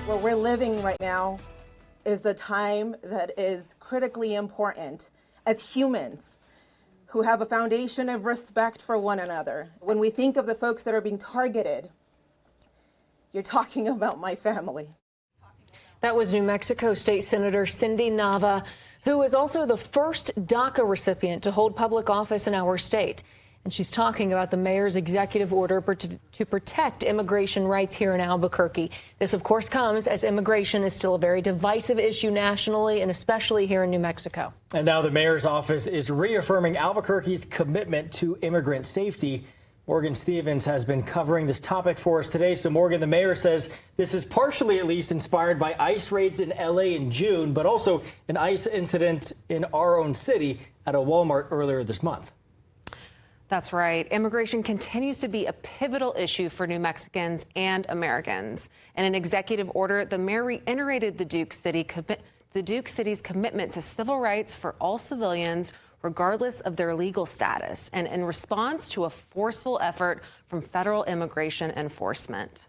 Where we're living right now is a time that is critically important as humans who have a foundation of respect for one another. When we think of the folks that are being targeted, you're talking about my family. That was New Mexico State Senator Cindy Nava, who is also the first DACA recipient to hold public office in our state. And she's talking about the mayor's executive order to protect immigration rights here in Albuquerque. This, of course, comes as immigration is still a very divisive issue nationally and especially here in New Mexico. And now the mayor's office is reaffirming Albuquerque's commitment to immigrant safety. Morgan Stevens has been covering this topic for us today. So, Morgan, the mayor says this is partially at least inspired by ICE raids in L.A. in June, but also an ICE incident in our own city at a Walmart earlier this month. That's right. Immigration continues to be a pivotal issue for New Mexicans and Americans. In an executive order, the mayor reiterated the Duke City's commitment to civil rights for all civilians, regardless of their legal status, and in response to a forceful effort from federal immigration enforcement.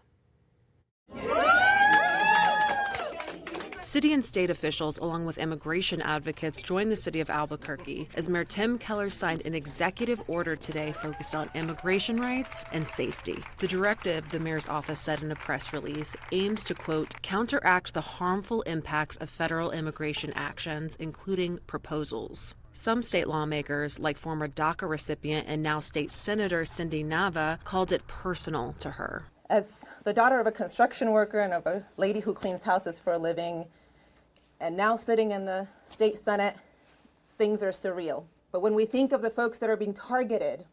City and state officials, along with immigration advocates, joined the city of Albuquerque as Mayor Tim Keller signed an executive order today focused on immigration rights and safety. The directive, the mayor's office said in a press release, aims to, quote, counteract the harmful impacts of federal immigration actions, including proposals. Some state lawmakers, like former DACA recipient and now state senator Cindy Nava, called it personal to her. As the daughter of a construction worker and of a lady who cleans houses for a living, and now sitting in the state Senate, things are surreal. But when we think of the folks that are being targeted,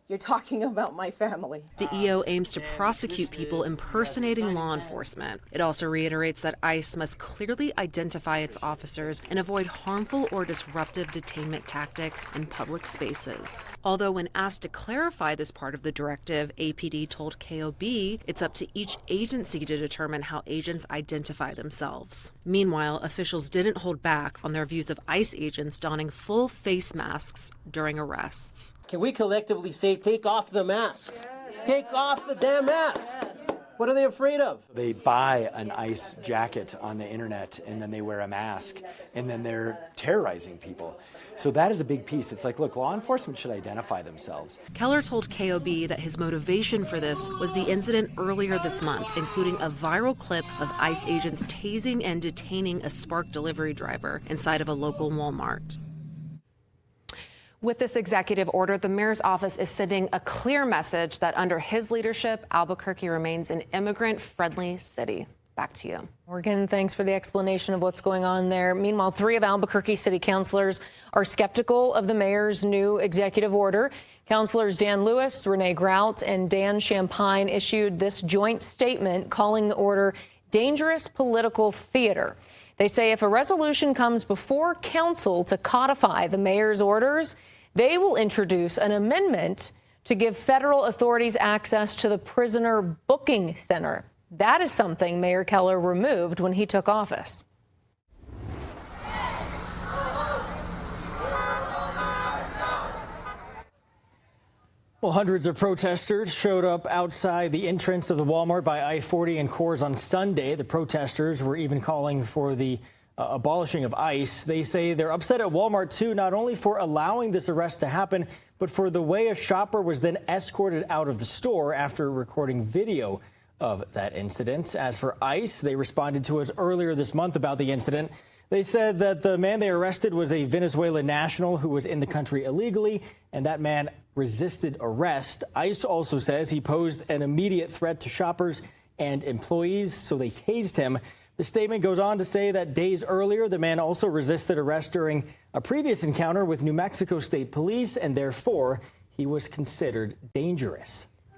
you're talking about my family. The EO aims to prosecute people impersonating law enforcement. It also reiterates that ICE must clearly identify its officers and avoid harmful or disruptive detainment tactics in public spaces. Although when asked to clarify this part of the directive, APD told KOB it's up to each agency to determine how agents identify themselves. Meanwhile, officials didn't hold back on their views of ICE agents donning full face masks during arrests. Can we collectively say, take off the mask? Yes. Take off the damn mask. Yes. What are they afraid of? They buy an ICE jacket on the internet and then they wear a mask and then they're terrorizing people. So that is a big piece. It's like, look, law enforcement should identify themselves. Keller told KOB that his motivation for this was the incident earlier this month, including a viral clip of ICE agents tasing and detaining a Spark delivery driver inside of a local Walmart. With this executive order, the mayor's office is sending a clear message that under his leadership, Albuquerque remains an immigrant-friendly city. Back to you. Morgan, thanks for the explanation of what's going on there. Meanwhile, 3 of Albuquerque city councilors are skeptical of the mayor's new executive order. Councilors Dan Lewis, Renee Grout, and Dan Champagne issued this joint statement calling the order dangerous political theater. They say if a resolution comes before council to codify the mayor's orders, they will introduce an amendment to give federal authorities access to the prisoner booking center. That is something Mayor Keller removed when he took office. Well, hundreds of protesters showed up outside the entrance of the Walmart by I-40 and Coors on Sunday. The protesters were even calling for the abolishing of ICE. They say they're upset at Walmart, too, not only for allowing this arrest to happen, but for the way a shopper was then escorted out of the store after recording video of that incident. As for ICE, they responded to us earlier this month about the incident. They said that the man they arrested was a Venezuelan national who was in the country illegally, and that man resisted arrest. ICE also says he posed an immediate threat to shoppers and employees, so they tased him. The statement goes on to say that days earlier, the man also resisted arrest during a previous encounter with New Mexico State Police, and therefore he was considered dangerous.